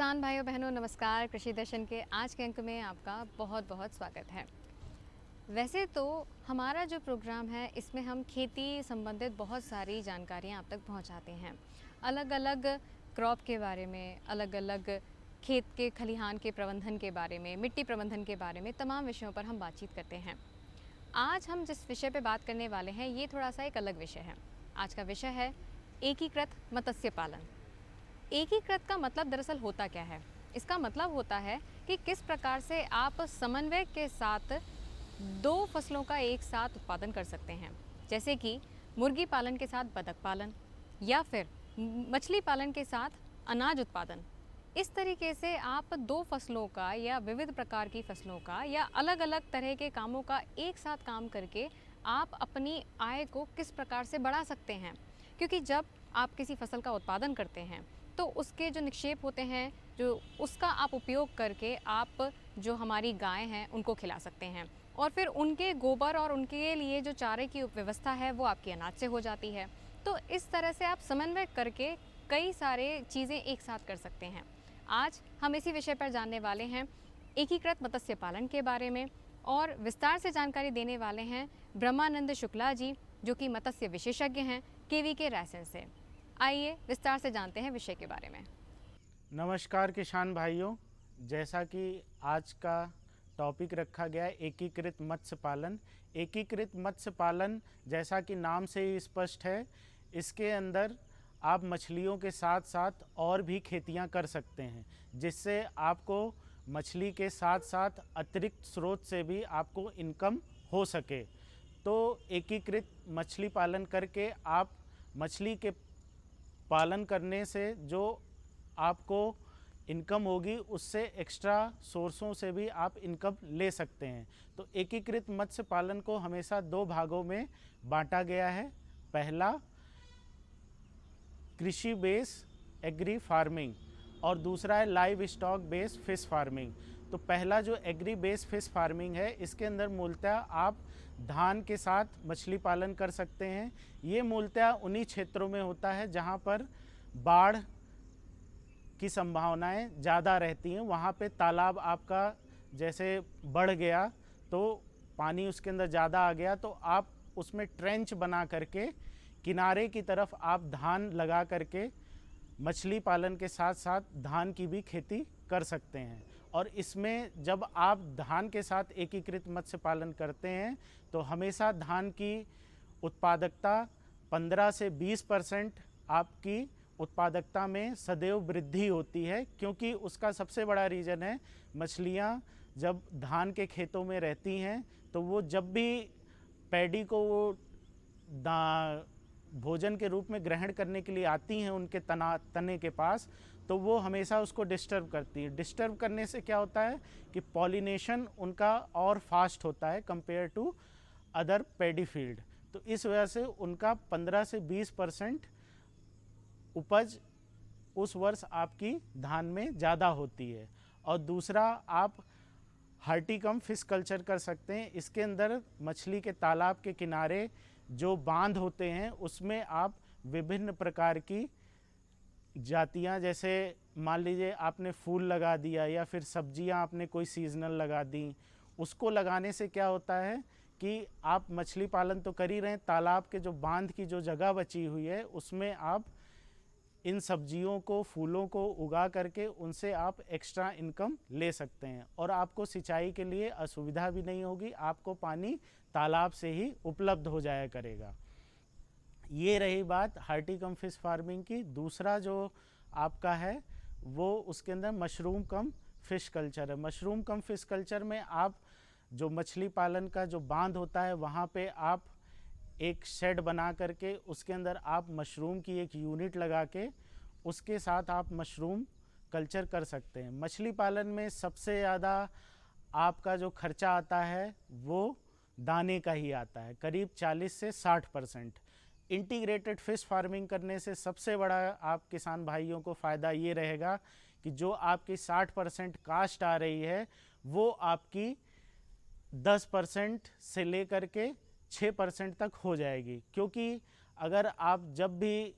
किसान भाइयों बहनों नमस्कार। कृषि दर्शन के आज के अंक में आपका बहुत बहुत स्वागत है। वैसे तो हमारा जो प्रोग्राम है इसमें हम खेती संबंधित बहुत सारी जानकारियां आप तक पहुंचाते हैं। अलग अलग क्रॉप के बारे में, अलग अलग खेत के खलिहान के प्रबंधन के बारे में, मिट्टी प्रबंधन के बारे में, तमाम विषयों पर हम बातचीत करते हैं। आज हम जिस विषय पर बात करने वाले हैं ये थोड़ा सा एक अलग विषय है। आज का विषय है एकीकृत मत्स्य पालन। एकीकृत का मतलब दरअसल होता क्या है? इसका मतलब होता है कि किस प्रकार से आप समन्वय के साथ दो फसलों का एक साथ उत्पादन कर सकते हैं, जैसे कि मुर्गी पालन के साथ बतख पालन या फिर मछली पालन के साथ अनाज उत्पादन। इस तरीके से आप दो फसलों का या विविध प्रकार की फसलों का या अलग अलग तरह के कामों का एक साथ काम करके आप अपनी आय को किस प्रकार से बढ़ा सकते हैं। क्योंकि जब आप किसी फसल का उत्पादन करते हैं तो उसके जो निक्षेप होते हैं, जो उसका आप उपयोग करके आप जो हमारी गाय हैं उनको खिला सकते हैं और फिर उनके गोबर और उनके लिए जो चारे की व्यवस्था है वो आपकी अनाज से हो जाती है। तो इस तरह से आप समन्वय करके कई सारे चीज़ें एक साथ कर सकते हैं। आज हम इसी विषय पर जानने वाले हैं, एकीकृत मत्स्य पालन के बारे में, और विस्तार से जानकारी देने वाले हैं ब्रह्मानंद शुक्ला जी, जो कि मत्स्य विशेषज्ञ हैं केवीके रायसेन से। आइए विस्तार से जानते हैं विषय के बारे में। नमस्कार किसान भाइयों, जैसा कि आज का टॉपिक रखा गया है एकीकृत मत्स्य पालन। एकीकृत मत्स्य पालन जैसा कि नाम से ही स्पष्ट है, इसके अंदर आप मछलियों के साथ साथ और भी खेतियां कर सकते हैं, जिससे आपको मछली के साथ साथ अतिरिक्त स्रोत से भी आपको इनकम हो सके। तो एकीकृत मछली पालन करके आप मछली के पालन करने से जो आपको इनकम होगी उससे एक्स्ट्रा सोर्सों से भी आप इनकम ले सकते हैं। तो एकीकृत मत्स्य पालन को हमेशा दो भागों में बांटा गया है। पहला कृषि बेस एग्री फार्मिंग और दूसरा है live stock base fish farming. तो पहला जो एग्री बेस फिश फार्मिंग है, इसके अंदर मूलतः आप धान के साथ मछली पालन कर सकते हैं। ये मूलतः उन्हीं क्षेत्रों में होता है जहाँ पर बाढ़ की संभावनाएं ज़्यादा रहती हैं। वहाँ पे तालाब आपका जैसे बढ़ गया तो पानी उसके अंदर ज़्यादा आ गया, तो आप उसमें ट्रेंच बना करके किनारे की तरफ आप धान लगा करके मछली पालन के साथ साथ धान की भी खेती कर सकते हैं। और इसमें जब आप धान के साथ एकीकृत मत्स्य पालन करते हैं तो हमेशा धान की उत्पादकता 15 से 20% आपकी उत्पादकता में सदैव वृद्धि होती है, क्योंकि उसका सबसे बड़ा रीज़न है मछलियाँ जब धान के खेतों में रहती हैं तो वो जब भी पैडी को वो भोजन के रूप में ग्रहण करने के लिए आती हैं उनके तने के पास, तो वो हमेशा उसको डिस्टर्ब करती है। डिस्टर्ब करने से क्या होता है कि पॉलिनेशन उनका और फास्ट होता है compare to other paddy field. तो इस वजह से उनका 15 से 20% उपज उस वर्ष आपकी धान में ज़्यादा होती है। और दूसरा, आप हार्टिकम फिश कल्चर कर सकते हैं। इसके अंदर मछली के तालाब के किनारे जो बांध होते हैं उसमें आप विभिन्न प्रकार की जातियां, जैसे मान लीजिए आपने फूल लगा दिया या फिर सब्जियां आपने कोई सीजनल लगा दी, उसको लगाने से क्या होता है कि आप मछली पालन तो कर ही रहे हैं, तालाब के जो बांध की जो जगह बची हुई है उसमें आप इन सब्जियों को, फूलों को उगा करके उनसे आप एक्स्ट्रा इनकम ले सकते हैं और आपको सिंचाई के लिए असुविधा भी नहीं होगी, आपको पानी तालाब से ही उपलब्ध हो जाया करेगा। ये रही बात हार्टिकम फिश फार्मिंग की। दूसरा जो आपका है वो उसके अंदर मशरूम कम फिश कल्चर है। मशरूम कम फिश कल्चर में आप जो मछली पालन का जो बांध होता है वहाँ पे आप एक शेड बना करके उसके अंदर आप मशरूम की एक यूनिट लगा के उसके साथ आप मशरूम कल्चर कर सकते हैं। मछली पालन में सबसे ज़्यादा आपका जो खर्चा आता है वो दाने का ही आता है, करीब 40 से 60%। इंटीग्रेटेड फिश फार्मिंग करने से सबसे बड़ा आप किसान भाइयों को फ़ायदा ये रहेगा कि जो आपकी 60% कास्ट आ रही है वो आपकी 10% से लेकर के 6% तक हो जाएगी। क्योंकि अगर आप जब भी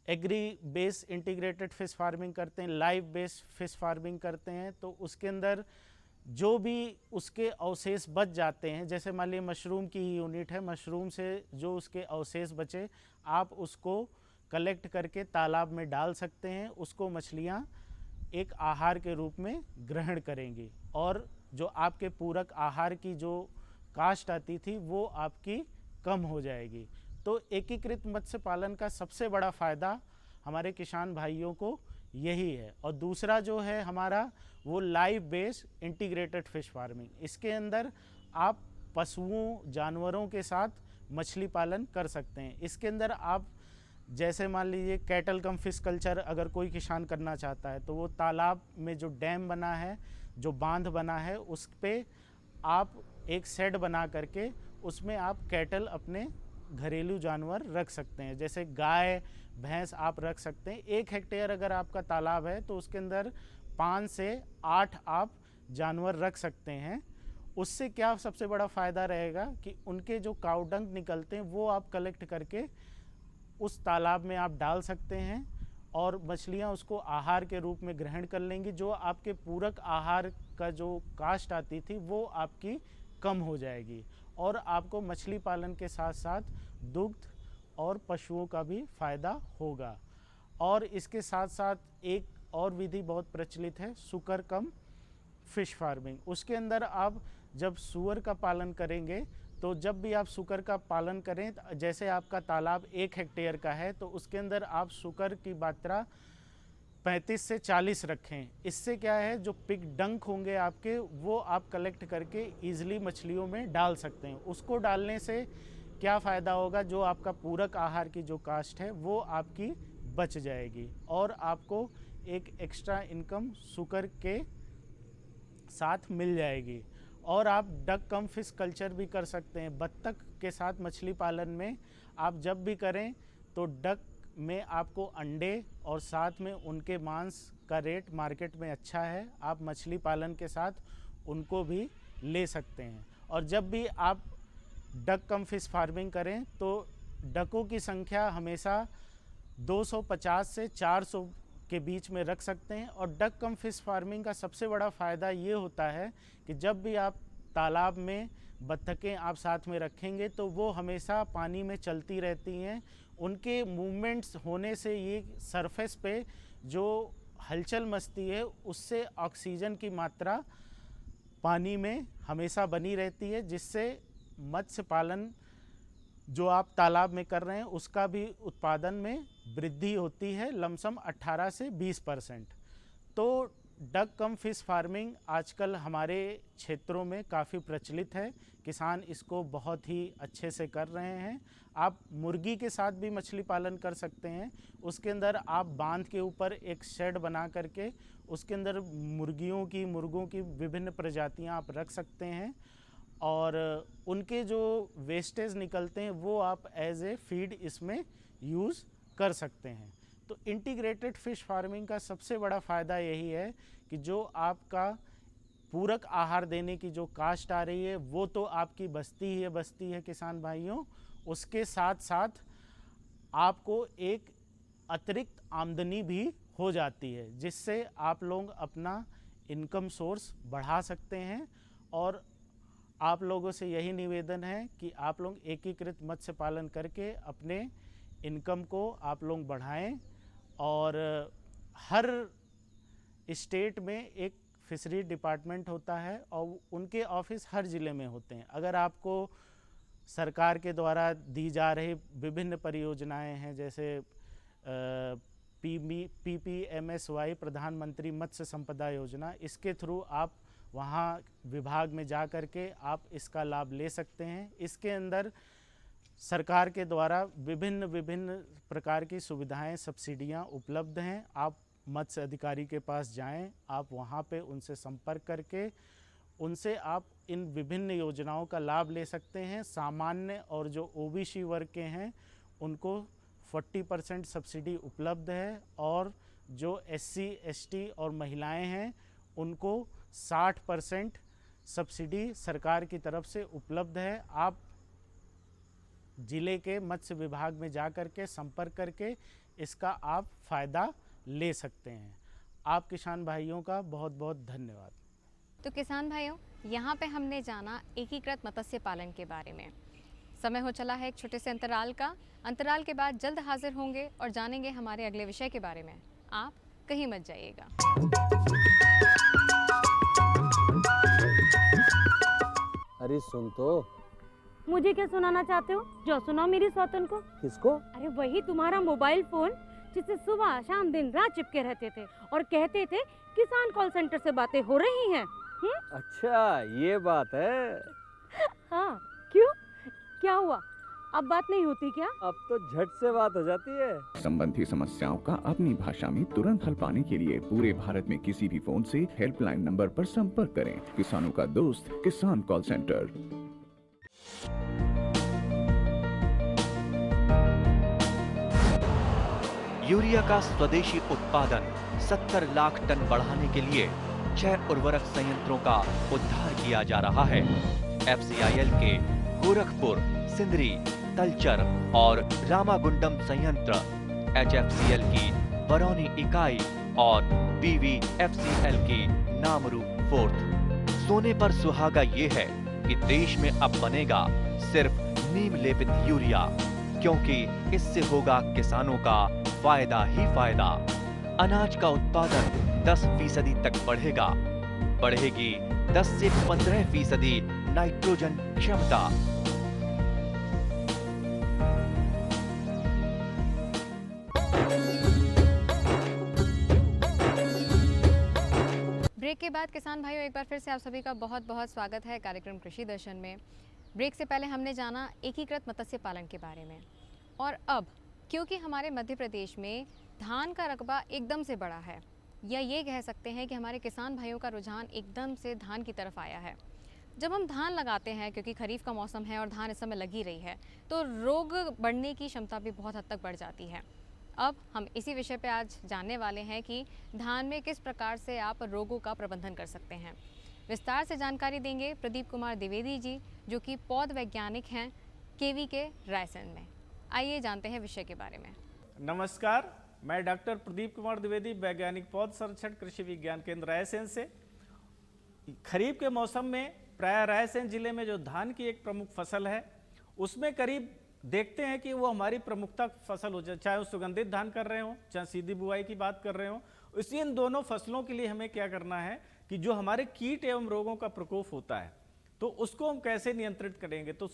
agri base integrated fish farming करते हैं, लाइव बेस फिश फार्मिंग करते हैं, तो उसके अंदर जो भी उसके अवशेष बच जाते हैं, जैसे मान लीजिए मशरूम की ही यूनिट है, मशरूम से जो उसके अवशेष बचे आप उसको कलेक्ट करके तालाब में डाल सकते हैं, उसको मछलियाँ एक आहार के रूप में ग्रहण करेंगी और जो आपके पूरक आहार की जो कास्ट आती थी वो आपकी कम हो जाएगी। तो एकीकृत मत्स्य पालन का सबसे बड़ा फ़ायदा हमारे किसान भाइयों को यही है। और दूसरा जो है हमारा वो live base integrated fish farming, इसके अंदर आप पशुओं जानवरों के साथ मछली पालन कर सकते हैं। इसके अंदर आप जैसे मान लीजिए कैटल कम फिश कल्चर अगर कोई किसान करना चाहता है तो वो तालाब में जो डैम बना है, जो बांध बना है, उस पे आप एक शेड बना करके उसमें आप कैटल अपने घरेलू जानवर रख सकते हैं, जैसे गाय भैंस आप रख सकते हैं। 1 हेक्टेयर अगर आपका तालाब है तो उसके अंदर 5 से 8 आप जानवर रख सकते हैं। उससे क्या सबसे बड़ा फ़ायदा रहेगा कि उनके जो काऊ डंक निकलते हैं वो आप कलेक्ट करके उस तालाब में आप डाल सकते हैं और मछलियां उसको आहार के रूप में ग्रहण कर लेंगी। जो आपके पूरक आहार का जो कास्ट आती थी वो आपकी कम हो जाएगी और आपको मछली पालन के साथ साथ दुग्ध और पशुओं का भी फ़ायदा होगा। और इसके साथ साथ एक और विधि बहुत प्रचलित है, सुकर कम फिश फार्मिंग। उसके अंदर आप जब सूअर का पालन करेंगे तो जब भी आप सुकर का पालन करें, जैसे आपका तालाब 1 हेक्टेयर का है तो उसके अंदर आप सुकर की मात्रा 35 से 40 रखें। इससे क्या है, जो पिग डंक होंगे आपके वो आप कलेक्ट करके ईजिली मछलियों में डाल सकते हैं। उसको डालने से क्या फ़ायदा होगा, जो आपका पूरक आहार की जो कास्ट है वो आपकी बच जाएगी और आपको एक एक्स्ट्रा इनकम सुकर के साथ मिल जाएगी। और आप डक कम फिश कल्चर भी कर सकते हैं। बत्तख के साथ मछली पालन में आप जब भी करें तो डक में आपको अंडे और साथ में उनके मांस का रेट मार्केट में अच्छा है, आप मछली पालन के साथ उनको भी ले सकते हैं। और जब भी आप डक कम फिश फार्मिंग करें तो डकों की संख्या हमेशा 250 से 400 के बीच में रख सकते हैं। और डक कम फिश फार्मिंग का सबसे बड़ा फ़ायदा ये होता है कि जब भी आप तालाब में बत्तखें आप साथ में रखेंगे तो वो हमेशा पानी में चलती रहती हैं। उनके मूवमेंट्स होने से ये सरफेस पे जो हलचल मचती है उससे ऑक्सीजन की मात्रा पानी में हमेशा बनी रहती है, जिससे मत्स्य पालन जो आप तालाब में कर रहे हैं उसका भी उत्पादन में वृद्धि होती है, लमसम 18 से 20%। तो डक कम फिश फार्मिंग आजकल हमारे क्षेत्रों में काफ़ी प्रचलित है, किसान इसको बहुत ही अच्छे से कर रहे हैं। आप मुर्गी के साथ भी मछली पालन कर सकते हैं। उसके अंदर आप बांध के ऊपर एक शेड बना करके उसके अंदर मुर्गों की विभिन्न प्रजातियां आप रख सकते हैं और उनके जो वेस्टेज निकलते हैं वो आप एज ए फीड इसमें यूज़ कर सकते हैं। तो इंटीग्रेटेड फिश फार्मिंग का सबसे बड़ा फ़ायदा यही है कि जो आपका पूरक आहार देने की जो कास्ट आ रही है वो तो आपकी बचती है किसान भाइयों, उसके साथ साथ आपको एक अतिरिक्त आमदनी भी हो जाती है, जिससे आप लोग अपना इनकम सोर्स बढ़ा सकते हैं। और आप लोगों से यही निवेदन है कि आप लोग एकीकृत मत्स्य पालन करके अपने इनकम को आप लोग बढ़ाएं। और हर स्टेट में एक फिशरी डिपार्टमेंट होता है और उनके ऑफिस हर ज़िले में होते हैं। अगर आपको सरकार के द्वारा दी जा रही विभिन्न परियोजनाएं हैं, जैसे PPMSY प्रधानमंत्री मत्स्य संपदा योजना, इसके थ्रू आप वहाँ विभाग में जा कर के आप इसका लाभ ले सकते हैं। इसके अंदर सरकार के द्वारा विभिन्न प्रकार की सुविधाएं, सब्सिडियां उपलब्ध हैं। आप मत्स्य अधिकारी के पास जाएं, आप वहां पे उनसे संपर्क करके उनसे आप इन विभिन्न योजनाओं का लाभ ले सकते हैं। सामान्य और जो OBC वर्ग के हैं उनको 40% सब्सिडी उपलब्ध है और जो SC ST और महिलाएं हैं उनको 60% सब्सिडी सरकार की तरफ से उपलब्ध है। आप जिले के मत्स्य विभाग में जा कर के संपर्क करके इसका आप फ़ायदा ले सकते हैं। आप किसान भाइयों का बहुत बहुत धन्यवाद। तो किसान भाइयों, यहाँ पे हमने जाना एकीकृत मत्स्य पालन के बारे में। समय हो चला है एक छोटे से अंतराल का। अंतराल के बाद जल्द हाजिर होंगे और जानेंगे हमारे अगले विषय के बारे में। आप कहीं मत जाइएगा। अरे सुन तो। मुझे क्या सुनाना चाहते हो? जो सुनाओ मेरी सौतन को। किसको? अरे वही तुम्हारा मोबाइल फोन जिससे सुबह शाम दिन रात चिपके रहते थे और कहते थे किसान कॉल सेंटर से बातें हो रही हैं। अच्छा ये बात है। हाँ, क्यों? क्या हुआ? अब बात नहीं होती क्या? अब तो झट से बात हो जाती है। संबंधी समस्याओं का अपनी भाषा में तुरंत हल पाने के लिए पूरे भारत में किसी भी फोन से हेल्पलाइन नंबर पर संपर्क करें। किसानों का दोस्त किसान कॉल सेंटर। यूरिया का स्वदेशी उत्पादन 70 लाख टन बढ़ाने के लिए 6 उर्वरक संयंत्रों का उद्धार किया जा रहा है। FCIL के गोरखपुर, सिंदरी, तलचर और रामागुंडम संयंत्र, HFCL की बरौनी इकाई और BVFCL की नामरू फोर्थ। सोने पर सुहागा ये है कि देश में अब बनेगा सिर्फ नीम लेपित यूरिया, क्योंकि इससे होगा किसानों का फायदा ही फायदा। अनाज का उत्पादन 10% तक बढ़ेगा। बढ़ेगी 10 से 15% नाइट्रोजन क्षमता। ब्रेक के बाद किसान भाइयों, एक बार फिर से आप सभी का बहुत बहुत स्वागत है कार्यक्रम कृषि दर्शन में। ब्रेक से पहले हमने जाना एकीकृत मत्स्य पालन के बारे में, और अब क्योंकि हमारे मध्य प्रदेश में धान का रकबा एकदम से बढ़ा है, या ये कह सकते हैं कि हमारे किसान भाइयों का रुझान एकदम से धान की तरफ आया है। जब हम धान लगाते हैं, क्योंकि खरीफ का मौसम है और धान इस समय लगी रही है, तो रोग बढ़ने की क्षमता भी बहुत हद तक बढ़ जाती है। अब हम इसी विषय पे आज जानने वाले हैं कि धान में किस प्रकार से आप रोगों का प्रबंधन कर सकते हैं। विस्तार से जानकारी देंगे प्रदीप कुमार द्विवेदी जी, जो कि पौध वैज्ञानिक हैं केवी के रायसेन में। आइए जानते हैं विषय के बारे में। नमस्कार, मैं डॉक्टर प्रदीप कुमार द्विवेदी, वैज्ञानिक पौध संरक्षण कृषि विज्ञान केंद्र रायसेन से। खरीफ के मौसम में प्राय रायसेन जिले में जो धान की एक प्रमुख फसल है, उसमें करीब देखते हैं कि वो हमारी प्रमुखता फसल हो जाए, चाहे वो सुगंधित धान कर रहे हो, चाहे सीधी बुआई की बात कर रहे हो। इसी इन दोनों फसलों के लिए हमें क्या करना है कि जो हमारे कीट एवं रोगों का प्रकोप होता है, तो उसको हम कैसे नियंत्रित करेंगे। तो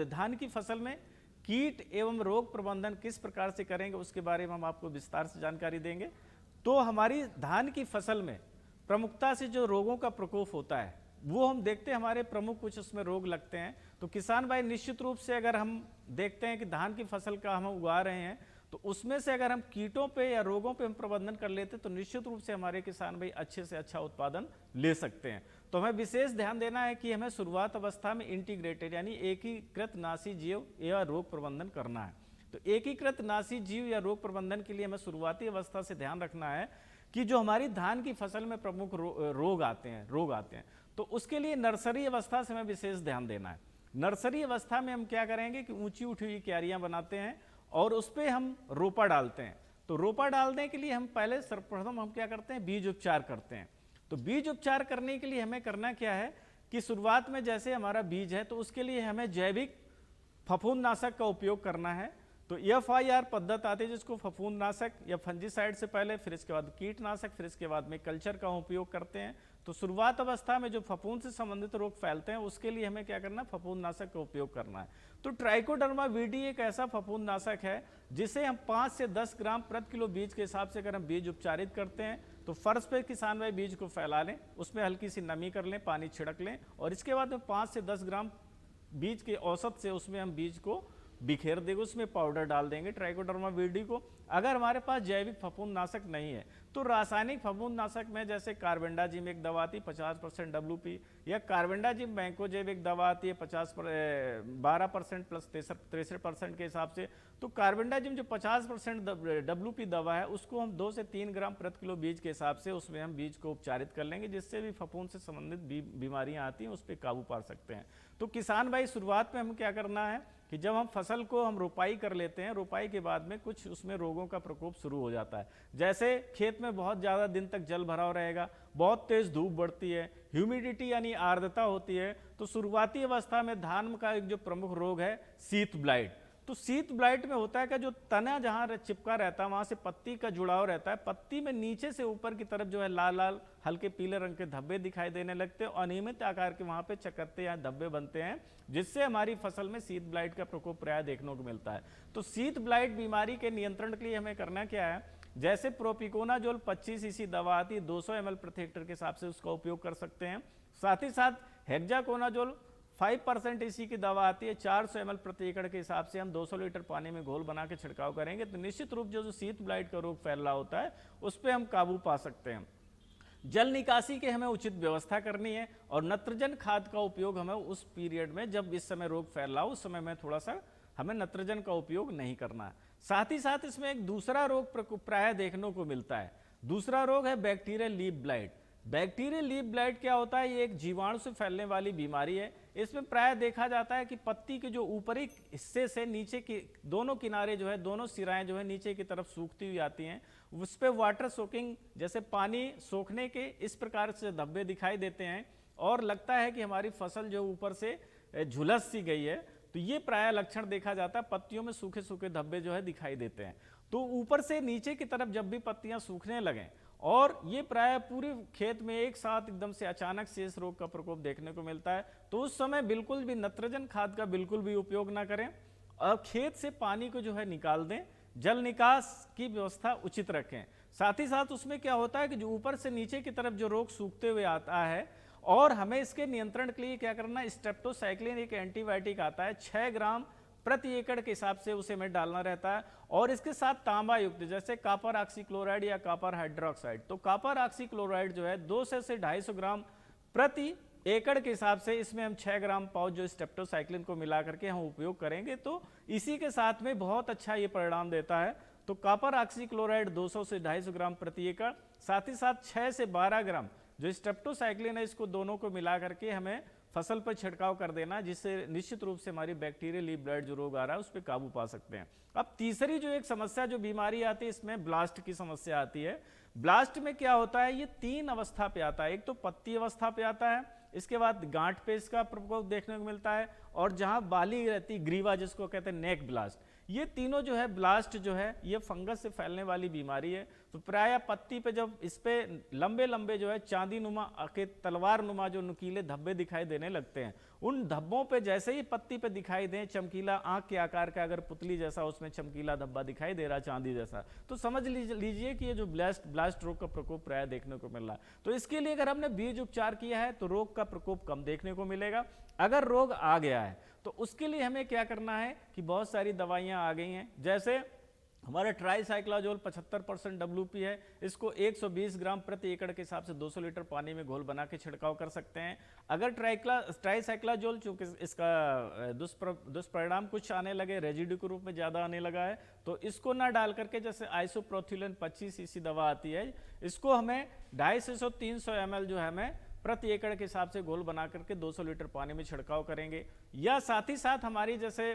धान की फसल में कीट एवं रोग प्रबंधन किस प्रकार से करेंगे, उसके बारे में हम आपको विस्तार से जानकारी देंगे। तो हमारी धान की फसल में प्रमुखता से जो रोगों का प्रकोप होता है, वो हम देखते हैं हमारे प्रमुख कुछ उसमें रोग लगते हैं। तो किसान भाई निश्चित रूप से अगर हम देखते हैं कि धान की फसल का हम उगा रहे हैं, तो उसमें से अगर हम कीटों पे या रोगों पे हम प्रबंधन कर लेते हैं, तो निश्चित रूप से हमारे किसान भाई अच्छे से अच्छा उत्पादन ले सकते हैं। तो हमें विशेष ध्यान देना है कि हमें शुरुआत अवस्था में इंटीग्रेटेड यानी एकीकृत नासी जीव या रोग प्रबंधन करना है। तो एकीकृत नासी जीव या रोग प्रबंधन के लिए हमें शुरुआती अवस्था से ध्यान रखना है कि जो हमारी धान की फसल में प्रमुख रोग आते हैं, तो उसके लिए नर्सरी अवस्था से हमें विशेष ध्यान देना है। नर्सरी अवस्था में हम क्या करेंगे कि ऊंची उठी हुई क्यारियां बनाते हैं और उस पर हम रोपा डालते हैं। तो रोपा डालने के लिए हम पहले सर्वप्रथम हम क्या करते हैं, बीज उपचार करते हैं। तो बीज उपचार करने के लिए हमें करना क्या है कि शुरुआत में जैसे हमारा बीज है, तो उसके लिए हमें जैविक फफूंदनाशक का उपयोग करना है। तो FIR पद्धत आती है, जिसको फफूंदनाशक या फंजीसाइड से पहले, फिर इसके बाद कीटनाशक, फिर इसके बाद में कल्चर का उपयोग करते हैं। तो शुरुआत अवस्था में जो फफूंद से संबंधित रोग फैलते हैं, उसके लिए हमें क्या करना है, फफूंदनाशक का उपयोग करना है। तो ट्राइकोडर्मा वीडी एक ऐसा फफूंदनाशक है जिसे हम 5 से 10 ग्राम प्रति किलो बीज के हिसाब से अगर हम बीज उपचारित करते हैं, तो फर्श पे किसान भाई बीज को फैला लें, उसमें हल्की सी नमी कर लें, पानी छिड़क लें, और इसके बाद में 5 से 10 ग्राम बीज के औसत से उसमें हम बीज को बिखेर देंगे, उसमें पाउडर डाल देंगे ट्राइकोडर्मा वीडी को। अगर हमारे पास जैविक फफूंदनाशक नहीं है, तो रासायनिक फफूंदनाशक में जैसे कार्बेंडाजिम एक दवा आती है 50% WP, या कार्बेंडाजिम बैंकोजेब एक दवा आती है 12% प्लस 63% के हिसाब से। तो कार्बेंडाजिम जो 50% WP दवा है, उसको हम 2 से 3 ग्राम प्रति किलो बीज के हिसाब से उसमें हम बीज को उपचारित कर लेंगे, जिससे भी फफूंद से संबंधित बीमारियां आती हैं उस पर काबू पा सकते हैं। तो किसान भाई शुरुआत में हम क्या करना है कि जब हम फसल को हम रोपाई कर लेते हैं, रोपाई के बाद में कुछ उसमें रोगों का प्रकोप शुरू हो जाता है। जैसे खेत में बहुत ज़्यादा दिन तक जल भराव रहेगा, बहुत तेज़ धूप बढ़ती है, ह्यूमिडिटी यानी आर्द्रता होती है, तो शुरुआती अवस्था में धान का एक जो प्रमुख रोग है शीत ब्लाइट। तो शीत ब्लाइट में होता है कि जो तना जहाँ चिपका रहता है वहाँ से पत्ती का जुड़ाव रहता है, पत्ती में नीचे से ऊपर की तरफ जो है लाल लाल हल्के पीले रंग के धब्बे दिखाई देने लगते हैं, अनियमित आकार के वहाँ पे चकत्ते या धब्बे बनते हैं, जिससे हमारी फसल में शीत ब्लाइट का प्रकोप प्राय देखने को मिलता है। तो शीत ब्लाइट बीमारी के नियंत्रण के लिए हमें करना क्या है, जैसे प्रोपिकोनाजोल 25 सीसी दवा आती है, 200 ml प्रति हेक्टेयर के हिसाब से उसका उपयोग कर सकते हैं। साथ ही साथ हेक्साकोनाजोल 5% इसी की दवा आती है, 400 ml प्रति एकड़ के हिसाब से हम 200 लीटर पानी में घोल बना के छिड़काव करेंगे तो निश्चित रूप जो शीत ब्लाइट का रोग फैल रहा होता है उस पर हम काबू पा सकते हैं। जल निकासी की हमें उचित व्यवस्था करनी है और नत्रजन खाद का उपयोग हमें उस पीरियड में जब इस समय रोग फैल रहा हो उस समय में थोड़ा सा हमें नत्रजन का उपयोग नहीं करना है। साथ ही साथ इसमें एक दूसरा रोग प्राय देखने को मिलता है, दूसरा रोग है bacterial leaf blight. Bacterial leaf blight क्या होता है, ये एक जीवाणु से फैलने वाली बीमारी है। इसमें प्राय देखा जाता है कि पत्ती के जो ऊपरी हिस्से से नीचे की दोनों किनारे जो है, दोनों सिराएं जो है नीचे की तरफ सूखती हुई आती हैं, उस पर वाटर सोकिंग जैसे पानी सोखने के इस प्रकार से धब्बे दिखाई देते हैं और लगता है कि हमारी फसल जो ऊपर से झुलस सी गई है। तो ये प्राय लक्षण देखा जाता है, पत्तियों में सूखे सूखे धब्बे जो है दिखाई देते हैं। तो ऊपर से नीचे की तरफ जब भी पत्तियां सूखने लगें और ये प्राय पूरे खेत में एक साथ एकदम से अचानक से इस रोग का प्रकोप देखने को मिलता है, तो उस समय बिल्कुल भी नत्रजन खाद का बिल्कुल भी उपयोग ना करें और खेत से पानी को जो है निकाल दें, जल निकास की व्यवस्था उचित रखें। साथ ही साथ उसमें क्या होता है कि जो ऊपर से नीचे की तरफ जो रोग सूखते हुए आता है और हमें इसके नियंत्रण के लिए क्या करना है, स्ट्रेप्टोसाइक्लिन एक एंटीबायोटिक आता है, 6 ग्राम प्रति एकड़ के हिसाब से उसे हमें डालना रहता है और इसके साथ तांबा युक्त जैसे कॉपर ऑक्सीक्लोराइड या कॉपर हाइड्रोक्साइड। तो कॉपर ऑक्सीक्लोराइड जो है 200 से 250 ग्राम प्रति एकड़ के हिसाब से इसमें हम 6 ग्राम पाउच जो स्ट्रेप्टोसाइक्लिन को मिला करके हम उपयोग करेंगे तो इसी के साथ में बहुत अच्छा ये परिणाम देता है। तो कॉपर ऑक्सीक्लोराइड 200 से 250 ग्राम प्रति एकड़, साथ ही साथ 6 से 12 ग्राम जो स्ट्रेप्टोसाइक्लिन है, इसको दोनों को मिला करके हमें फसल पर छिड़काव कर देना, जिससे निश्चित रूप से हमारी बैक्टीरियल लीफ ब्लाइट जो रोग आ रहा है उस पर काबू पा सकते हैं। अब तीसरी जो एक समस्या जो बीमारी आती है इसमें ब्लास्ट की समस्या आती है। ब्लास्ट में क्या होता है, ये 3 अवस्था पे आता है, एक तो पत्ती अवस्था पे आता है, इसके बाद गांठ पे इसका प्रकोप देखने को मिलता है और जहां बाली रहती ग्रीवा जिसको कहते हैं नेक ब्लास्ट। ये तीनों जो है ब्लास्ट जो है ये फंगस से फैलने वाली बीमारी है। तो प्राय पत्ती पे जब इस पे लंबे लंबे जो है चांदी नुमा के तलवार नुमा जो नुकीले धब्बे दिखाई देने लगते हैं, उन धब्बों पे जैसे ही पत्ती पे दिखाई दें चमकीला आंख के आकार का अगर पुतली जैसा उसमें चमकीला धब्बा दिखाई दे रहा चांदी जैसा, तो समझ लीजिए कि ये जो ब्लास्ट रोग का प्रकोप प्राय देखने को मिल रहा है। तो इसके लिए अगर हमने बीज उपचार किया है तो रोग का प्रकोप कम देखने को मिलेगा। अगर रोग आ गया है तो उसके लिए हमें क्या करना है कि बहुत सारी दवाइयां आ गई हैं, जैसे हमारा ट्राईसाइक्लाजोल 75% WP है, इसको 120 ग्राम प्रति एकड़ के हिसाब से 200 लीटर पानी में घोल बना के छिड़काव कर सकते हैं। अगर ट्राईसाइक्लाजोल चूंकि इसका दुष्परिणाम कुछ आने लगे, रेजिड्यू के रूप में ज़्यादा आने लगा है, तो इसको ना डाल करके जैसे आइसोप्रोथिलीन 25 सीसी दवा आती है, इसको हमें 250 से 300 ml जो है हमें प्रति एकड़ के हिसाब से घोल बना करके 200 लीटर पानी में छिड़काव करेंगे। या साथ ही साथ हमारी जैसे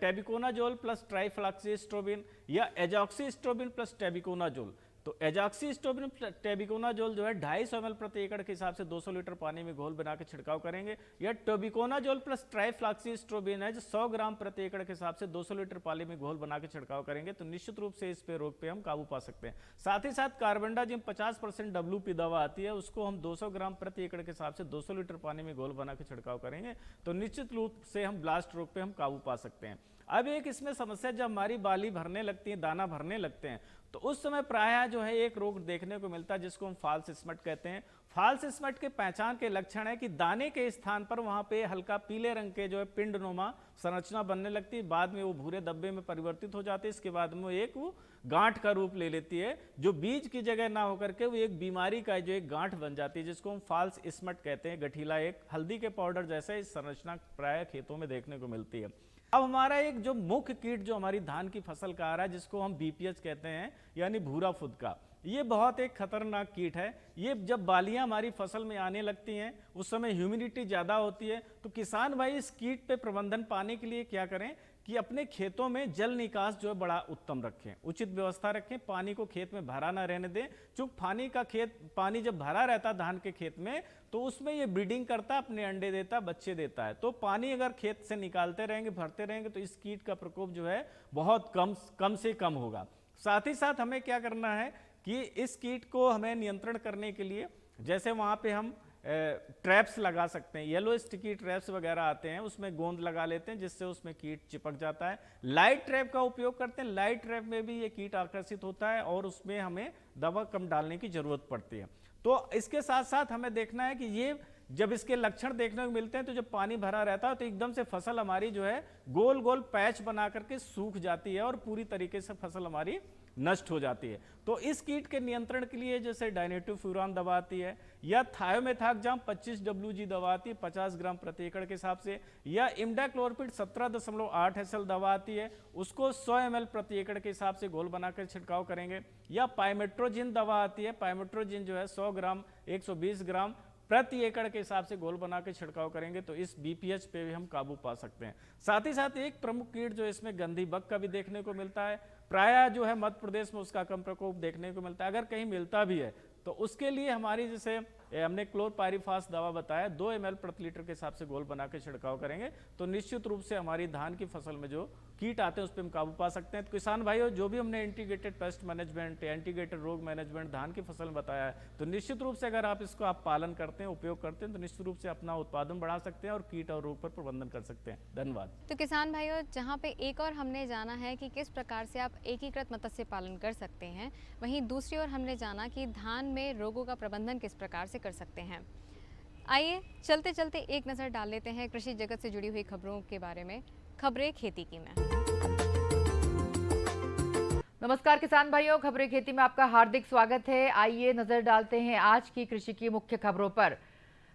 टेबिकोनाजोल प्लस ट्राइफ्लॉक्सीस्ट्रोबिन या एजॉक्सीस्ट्रोबिन प्लस टेबिकोनाजोल, तो एजॉक्सीस्ट्रोबिन टेबिकोनाजोल जो है 250 ml प्रति एकड़ के हिसाब से 200 लीटर पानी में घोल बना के छिड़काव करेंगे। या टेबिकोनाजोल प्लस ट्राइफ्लॉक्सीस्ट्रोबिन है जो 100 ग्राम प्रति एकड़ के हिसाब से 200 लीटर पानी में घोल बना के छिड़काव करेंगे, तो निश्चित रूप से इस पे रोग पे हम काबू पा सकते हैं। साथ ही साथ कार्बेंडाजिम 50% WP दवा आती है, उसको हम 200 ग्राम प्रति एकड़ के हिसाब से 200 लीटर पानी में घोल बना के छिड़काव करेंगे, तो निश्चित रूप से हम ब्लास्ट रोग पे हम काबू पा सकते हैं। अब एक इसमें समस्या, जब हमारी बाली भरने लगती है, दाना भरने लगते हैं, तो उस समय प्रायः जो है एक रोग देखने को मिलता है जिसको हम फॉल्स स्मट कहते हैं। फॉल्स स्मट के पहचान के लक्षण है कि दाने के स्थान पर वहां पे हल्का पीले रंग के जो है पिंडनुमा संरचना बनने लगती है, बाद में वो भूरे धब्बे में परिवर्तित हो जाती है, इसके बाद में वो गांठ का रूप ले लेती है, जो बीज की जगह ना होकर के वो एक बीमारी का जो एक गांठ बन जाती है, जिसको हम फॉल्स स्मट कहते हैं। गठीला एक हल्दी के पाउडर जैसे इस संरचना प्राय खेतों में देखने को मिलती है। अब हमारा एक जो मुख्य कीट जो हमारी धान की फसल का आ रहा है, जिसको हम BPH कहते हैं, यानी भूरा फुदका, ये बहुत एक खतरनाक कीट है। ये जब बालियां हमारी फसल में आने लगती हैं उस समय ह्यूमिडिटी ज़्यादा होती है, तो किसान भाई इस कीट पे प्रबंधन पाने के लिए क्या करें कि अपने खेतों में जल निकास जो है बड़ा उत्तम रखें, उचित व्यवस्था रखें, पानी को खेत में भरा ना रहने दें। चूंकि पानी जब भरा रहता है धान के खेत में तो उसमें ये ब्रीडिंग करता, अपने अंडे देता, बच्चे देता है। तो पानी अगर खेत से निकालते रहेंगे, भरते रहेंगे तो इस कीट का प्रकोप जो है बहुत कम से कम होगा। साथ ही साथ हमें क्या करना है कि इस कीट को हमें नियंत्रण करने के लिए जैसे वहाँ पे हम ट्रैप्स लगा सकते हैं, येलो स्टिकी ट्रैप्स वगैरह आते हैं, उसमें गोंद लगा लेते हैं जिससे उसमें कीट चिपक जाता है। लाइट ट्रैप का उपयोग करते हैं, लाइट ट्रैप में भी ये कीट आकर्षित होता है और उसमें हमें दवा कम डालने की जरूरत पड़ती है। तो इसके साथ साथ हमें देखना है कि ये जब इसके लक्षण देखने को मिलते हैं तो जब पानी भरा रहता है तो एकदम से फसल हमारी जो है गोल गोल पैच बना करके सूख जाती है और पूरी तरीके से फसल हमारी नष्ट हो जाती है। तो इस कीट के नियंत्रण के लिए जैसे डायनेटोफ्यूरान दवा आती है या थायोमेथाक्जाम 25 WG दवा आती है 50 ग्राम प्रति एकड़ के हिसाब से, या इम्डाक्लोरपिड 17.8 SL दवा आती है, उसको 100 ml प्रति एकड़ के हिसाब से घोल बनाकर छिड़काव करेंगे। या पाइमेट्रोजिन दवा आती है, पाइमेट्रोजिन जो है 100 ग्राम 120 ग्राम प्रति एकड़ के हिसाब से घोल बना के छिड़काव करेंगे तो इस BPH पे भी हम काबू पा सकते हैं। साथ ही साथ एक प्रमुख कीट जो इसमें गंधी बग का भी देखने को मिलता है, प्रायः जो है मध्य प्रदेश में उसका कम प्रकोप देखने को मिलता है। अगर कहीं मिलता भी है तो उसके लिए हमारी जैसे हमने क्लोरपाइरिफास दवा बताया 2 ml प्रति लीटर के हिसाब से घोल बना के छिड़काव करेंगे तो निश्चित रूप से हमारी धान की फसल में जो कीट आते हैं उस पर हम काबू पा सकते हैं। तो किसान भाइयों, जो भी हमने इंटीग्रेटेड पेस्ट मैनेजमेंट, इंटीग्रेटेड रोग मैनेजमेंट धान की फसल में बताया है तो निश्चित रूप से अगर आप इसको पालन करते हैं, उपयोग करते हैं तो निश्चित रूप से अपना उत्पादन बढ़ा सकते हैं और कीट और रोग पर प्रबंधन कर सकते हैं। धन्यवाद। तो किसान भाइयों, जहाँ पे एक और हमने जाना है कि किस प्रकार से आप एकीकृत मत्स्य पालन कर सकते हैं, वहीं दूसरी ओर हमने जाना कि धान में रोगों का प्रबंधन किस प्रकार से कर सकते हैं। आइए चलते चलते एक नज़र डाल लेते हैं कृषि जगत से जुड़ी हुई खबरों के बारे में। खबरें खेती की में। नमस्कार किसान भाइयों, खबरें खेती में आपका हार्दिक स्वागत है। आइए नजर डालते हैं आज की कृषि की मुख्य खबरों पर।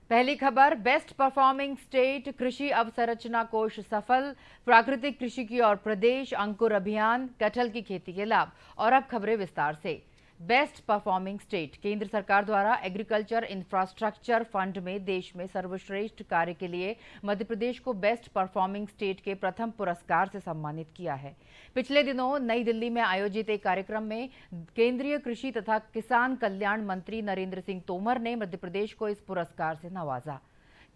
पहली खबर, बेस्ट परफॉर्मिंग स्टेट, कृषि अवसंरचना कोष सफल, प्राकृतिक कृषि की ओर प्रदेश, अंकुर अभियान, कटहल की खेती के लाभ। और अब खबरें विस्तार से। बेस्ट परफॉर्मिंग स्टेट, केंद्र सरकार द्वारा एग्रीकल्चर इंफ्रास्ट्रक्चर फंड में देश में सर्वश्रेष्ठ कार्य के लिए मध्य प्रदेश को बेस्ट परफॉर्मिंग स्टेट के प्रथम पुरस्कार से सम्मानित किया है। पिछले दिनों नई दिल्ली में आयोजित एक कार्यक्रम में केंद्रीय कृषि तथा किसान कल्याण मंत्री नरेंद्र सिंह तोमर ने मध्य प्रदेश को इस पुरस्कार से नवाजा।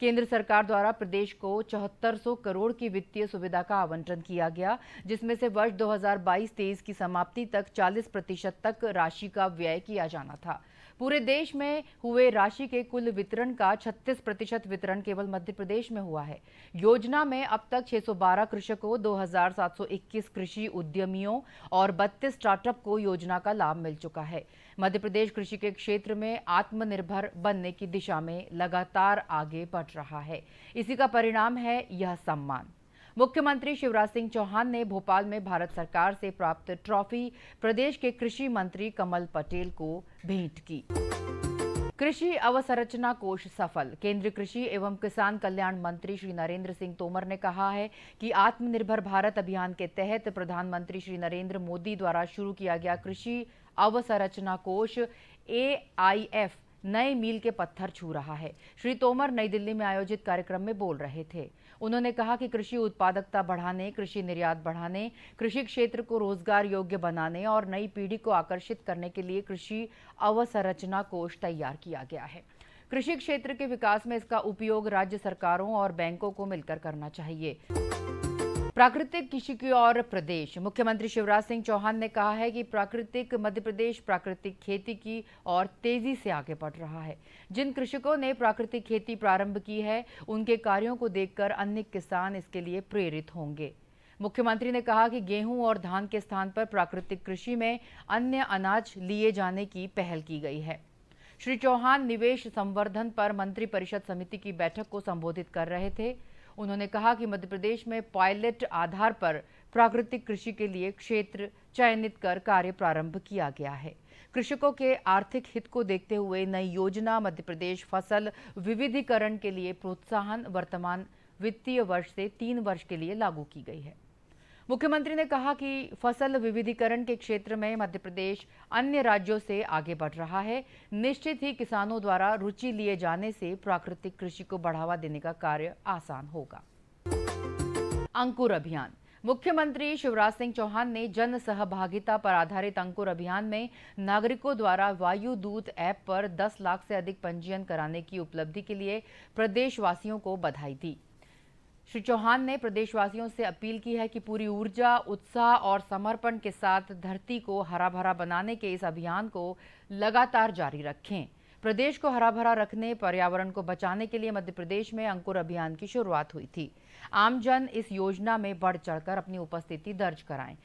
केंद्र सरकार द्वारा प्रदेश को 7400 करोड़ की वित्तीय सुविधा का आवंटन किया गया, जिसमें से वर्ष 2022-23 की समाप्ति तक 40% तक राशि का व्यय किया जाना था। पूरे देश में हुए राशि के कुल वितरण का 36% वितरण केवल मध्य प्रदेश में हुआ है। योजना में अब तक 612 कृषकों, 2721 कृषि उद्यमियों और 32 स्टार्टअप को योजना का लाभ मिल चुका है। मध्य प्रदेश कृषि के क्षेत्र में आत्मनिर्भर बनने की दिशा में लगातार आगे बढ़ रहा है। इसी का परिणाम है यह सम्मान। मुख्यमंत्री शिवराज सिंह चौहान ने भोपाल में भारत सरकार से प्राप्त ट्रॉफी प्रदेश के कृषि मंत्री कमल पटेल को भेंट की। कृषि अवसंरचना कोष सफल, केंद्रीय कृषि एवं किसान कल्याण मंत्री श्री नरेंद्र सिंह तोमर ने कहा है कि आत्मनिर्भर भारत अभियान के तहत प्रधानमंत्री श्री नरेंद्र मोदी द्वारा शुरू किया गया कृषि अवसंरचना कोष AIF नए मील के पत्थर छू रहा है। श्री तोमर नई दिल्ली में आयोजित कार्यक्रम में बोल रहे थे। उन्होंने कहा कि कृषि उत्पादकता बढ़ाने, कृषि निर्यात बढ़ाने, कृषि क्षेत्र को रोजगार योग्य बनाने और नई पीढ़ी को आकर्षित करने के लिए कृषि अवसंरचना कोष तैयार किया गया है। कृषि क्षेत्र के विकास में इसका उपयोग राज्य सरकारों और बैंकों को मिलकर करना चाहिए। प्राकृतिक कृषि की ओर प्रदेश, मुख्यमंत्री शिवराज सिंह चौहान ने कहा है कि मध्य प्रदेश प्राकृतिक खेती की ओर तेजी से आगे बढ़ रहा है। जिन कृषकों ने प्राकृतिक खेती प्रारंभ की है, उनके कार्यों को देखकर अन्य किसान इसके लिए प्रेरित होंगे। मुख्यमंत्री ने कहा कि गेहूं और धान के स्थान पर प्राकृतिक कृषि में अन्य अनाज लिए जाने की पहल की गई है। श्री चौहान निवेश संवर्धन पर मंत्रिपरिषद समिति की बैठक को संबोधित कर रहे थे। उन्होंने कहा कि मध्य प्रदेश में पायलट आधार पर प्राकृतिक कृषि के लिए क्षेत्र चयनित कर कार्य प्रारंभ किया गया है। कृषकों के आर्थिक हित को देखते हुए नई योजना मध्य प्रदेश फसल विविधीकरण के लिए प्रोत्साहन वर्तमान वित्तीय वर्ष से 3 वर्ष के लिए लागू की गई है। मुख्यमंत्री ने कहा कि फसल विविधीकरण के क्षेत्र में मध्य प्रदेश अन्य राज्यों से आगे बढ़ रहा है। निश्चित ही किसानों द्वारा रुचि लिए जाने से प्राकृतिक कृषि को बढ़ावा देने का कार्य आसान होगा। अंकुर अभियान। मुख्यमंत्री शिवराज सिंह चौहान ने जन सहभागिता पर आधारित अंकुर अभियान में नागरिकों द्वारा वायु दूत ऐप पर 10 लाख से अधिक पंजीयन कराने की उपलब्धि के लिए प्रदेशवासियों को बधाई दी। श्री चौहान ने प्रदेशवासियों से अपील की है कि पूरी ऊर्जा, उत्साह और समर्पण के साथ धरती को हरा भरा बनाने के इस अभियान को लगातार जारी रखें। प्रदेश को हरा भरा रखने, पर्यावरण को बचाने के लिए मध्य प्रदेश में अंकुर अभियान की शुरुआत हुई थी। आमजन इस योजना में बढ़ चढ़कर अपनी उपस्थिति दर्ज कराएं।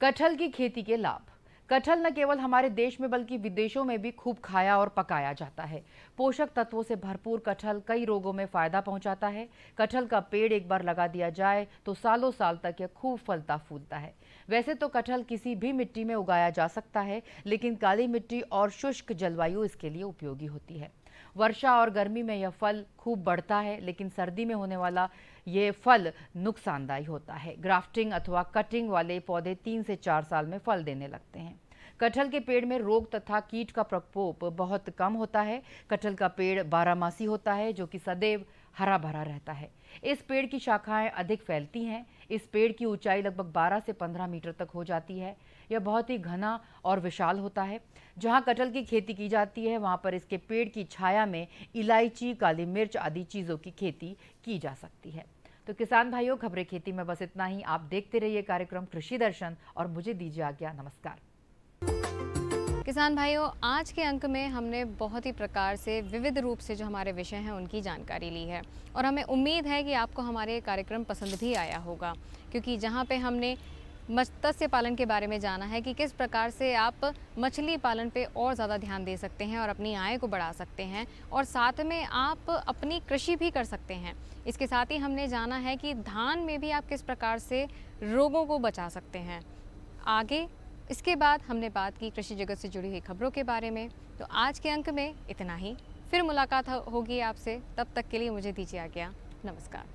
कटहल की खेती के लाभ। कटहल न केवल हमारे देश में बल्कि विदेशों में भी खूब खाया और पकाया जाता है। पोषक तत्वों से भरपूर कटहल कई रोगों में फायदा पहुंचाता है। कटहल का पेड़ एक बार लगा दिया जाए तो सालों साल तक यह खूब फलता फूलता है। वैसे तो कटहल किसी भी मिट्टी में उगाया जा सकता है, लेकिन काली मिट्टी और शुष्क जलवायु इसके लिए उपयोगी होती है। वर्षा और गर्मी में यह फल खूब बढ़ता है, लेकिन सर्दी में होने वाला ये फल नुकसानदायी होता है। ग्राफ्टिंग अथवा कटिंग वाले पौधे 3 से 4 साल में फल देने लगते हैं। कटहल के पेड़ में रोग तथा कीट का प्रकोप बहुत कम होता है। कटहल का पेड़ बारहमासी होता है, जो कि सदैव हरा भरा रहता है। इस पेड़ की शाखाएं अधिक फैलती हैं। इस पेड़ की ऊंचाई लगभग 12 से 15 मीटर तक हो जाती है। यह बहुत ही घना और विशाल होता है। जहां कटहल की खेती की जाती है, वहां पर इसके पेड़ की छाया में इलायची, काली मिर्च आदि चीज़ों की खेती की जा सकती है। तो किसान भाइयों, खबरें खेती में बस इतना ही। आप देखते रहिए कार्यक्रम कृषि दर्शन और मुझे दीजिए आज्ञा। नमस्कार। किसान भाइयों, आज के अंक में हमने बहुत ही प्रकार से विविध रूप से जो हमारे विषय हैं उनकी जानकारी ली है, और हमें उम्मीद है कि आपको हमारे कार्यक्रम पसंद भी आया होगा, क्योंकि जहां पे हमने मत्स्य पालन के बारे में जाना है कि किस प्रकार से आप मछली पालन पे और ज़्यादा ध्यान दे सकते हैं और अपनी आय को बढ़ा सकते हैं, और साथ में आप अपनी कृषि भी कर सकते हैं। इसके साथ ही हमने जाना है कि धान में भी आप किस प्रकार से रोगों को बचा सकते हैं। आगे इसके बाद हमने बात की कृषि जगत से जुड़ी हुई खबरों के बारे में। तो आज के अंक में इतना ही। फिर मुलाकात होगी आपसे, तब तक के लिए मुझे दीजिए आज्ञा। नमस्कार।